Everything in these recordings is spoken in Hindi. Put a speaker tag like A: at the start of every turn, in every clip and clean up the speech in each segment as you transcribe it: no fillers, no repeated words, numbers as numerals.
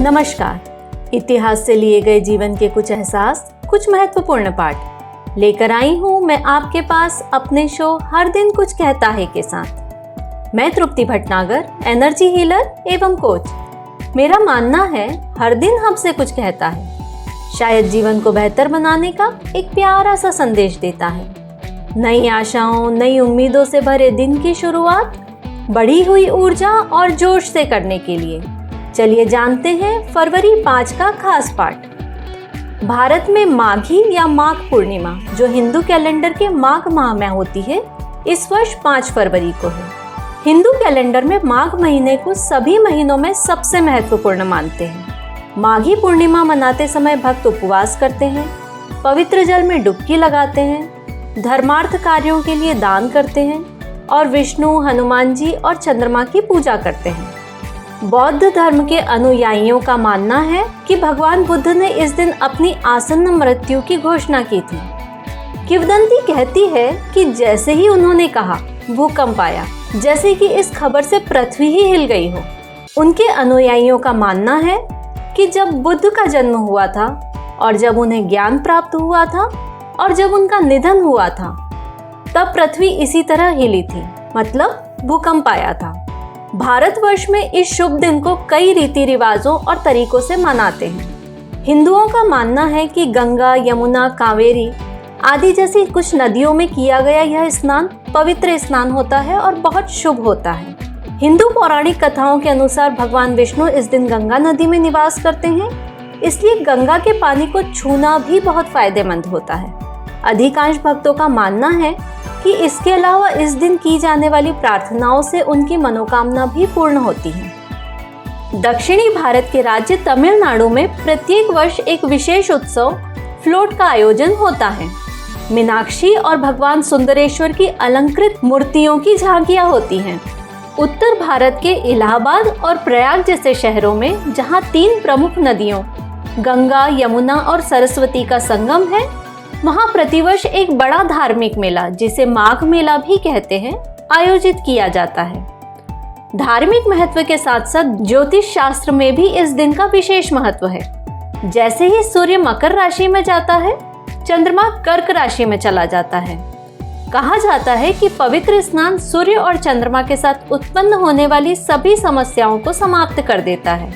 A: नमस्कार। इतिहास से लिए गए जीवन के कुछ एहसास, कुछ महत्वपूर्ण पाठ लेकर आई हूँ मैं आपके पास अपने शो हर दिन कुछ कहता है के साथ। मैं तृप्ति भटनागर, एनर्जी हीलर एवं कोच। मेरा मानना है हर दिन हमसे कुछ कहता है, शायद जीवन को बेहतर बनाने का एक प्यारा सा संदेश देता है। नई आशाओं, नई उम्मीदों से भरे दिन की शुरुआत बढ़ी हुई ऊर्जा और जोश से करने के लिए चलिए जानते हैं फरवरी 5 का खास पाठ। भारत में माघी या माघ पूर्णिमा, जो हिंदू कैलेंडर के माघ माह में होती है, इस वर्ष 5 फरवरी को है। हिंदू कैलेंडर में माघ महीने को सभी महीनों में सबसे महत्वपूर्ण मानते हैं। माघी पूर्णिमा मनाते समय भक्त उपवास करते हैं, पवित्र जल में डुबकी लगाते हैं, धर्मार्थ कार्यों के लिए दान करते हैं और विष्णु, हनुमान जी और चंद्रमा की पूजा करते हैं। बौद्ध धर्म के अनुयायियों का मानना है कि भगवान बुद्ध ने इस दिन अपनी आसन्न मृत्यु की घोषणा की थी। किंवदंती कहती है कि जैसे ही उन्होंने कहा, भूकंप आया, जैसे कि इस खबर से पृथ्वी ही हिल गई हो। उनके अनुयायियों का मानना है कि जब बुद्ध का जन्म हुआ था और जब उन्हें ज्ञान प्राप्त हुआ था और जब उनका निधन हुआ था, तब पृथ्वी इसी तरह हिली थी, मतलब भूकंप आया था। भारतवर्ष में इस शुभ दिन को कई रीति रिवाजों और तरीकों से मनाते हैं। हिंदुओं का मानना है कि गंगा, यमुना, कावेरी आदि जैसी कुछ नदियों में किया गया यह स्नान पवित्र स्नान होता है और बहुत शुभ होता है। हिंदू पौराणिक कथाओं के अनुसार भगवान विष्णु इस दिन गंगा नदी में निवास करते हैं, इसलिए गंगा के पानी को छूना भी बहुत फायदेमंद होता है। अधिकांश भक्तों का मानना है कि इसके अलावा इस दिन की जाने वाली प्रार्थनाओं से उनकी मनोकामना भी पूर्ण होती है। दक्षिणी भारत के राज्य तमिलनाडु में प्रत्येक वर्ष एक विशेष उत्सव फ्लोट का आयोजन होता है। मीनाक्षी और भगवान सुंदरेश्वर की अलंकृत मूर्तियों की झांकियां होती हैं। उत्तर भारत के इलाहाबाद और प्रयाग जैसे शहरों में, जहां 3 प्रमुख नदियों गंगा, यमुना और सरस्वती का संगम है, वहाँ प्रतिवर्ष एक बड़ा धार्मिक मेला, जिसे माघ मेला भी कहते हैं, आयोजित किया जाता है। धार्मिक महत्व के साथ साथ ज्योतिष शास्त्र में भी इस दिन का विशेष महत्व है। जैसे ही सूर्य मकर राशि में जाता है, चंद्रमा कर्क राशि में चला जाता है। कहा जाता है कि पवित्र स्नान सूर्य और चंद्रमा के साथ उत्पन्न होने वाली सभी समस्याओं को समाप्त कर देता है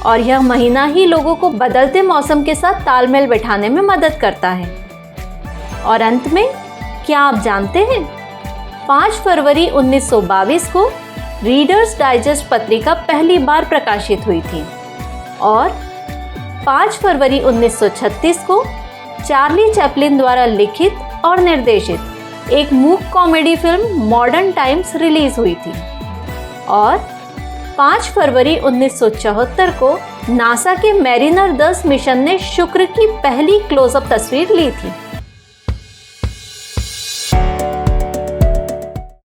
A: और यह महीना ही लोगों को बदलते मौसम के साथ तालमेल बैठाने में मदद करता है। और अंत में, क्या आप जानते हैं 5 फरवरी 1922 को रीडर्स डाइजेस्ट पत्रिका पहली बार प्रकाशित हुई थी और 5 फरवरी 1936 को चार्ली चैपलिन द्वारा लिखित और निर्देशित एक मूक comedy film modern times release हुई थी और 5 फरवरी 1974 को नासा के मैरिनर 10 मिशन ने शुक्र की पहली क्लोजअप तस्वीर ली थी।